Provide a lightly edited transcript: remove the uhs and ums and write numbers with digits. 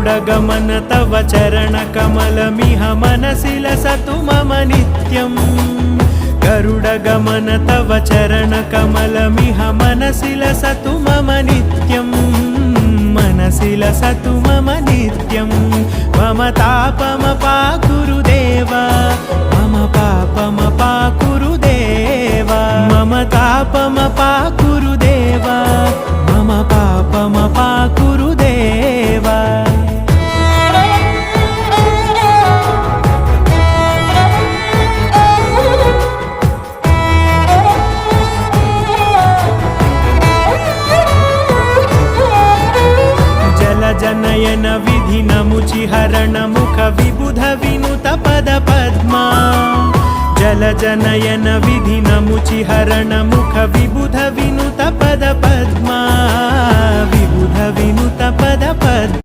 गरुडगमन तव चरणकमलमिह मनसि लसतु मम नित्यम् गरुडगमन तव चरणकमलमिह मनसि लसतु मम नित्यम् मनसि लसतु मम नित्यम् मम तापमपाकुरु देव मम पापमपाकुरु देव मम तापमपाकुरु देव मम पापमपाकुरु देव जनयन विधि नमुचिहरण मुख विबुध विनुत पद पद्मा जल जनयन विधि नमुचिहरण मुख विबुध विनुत पद पद्मा विबुध विनुत पद पद्मा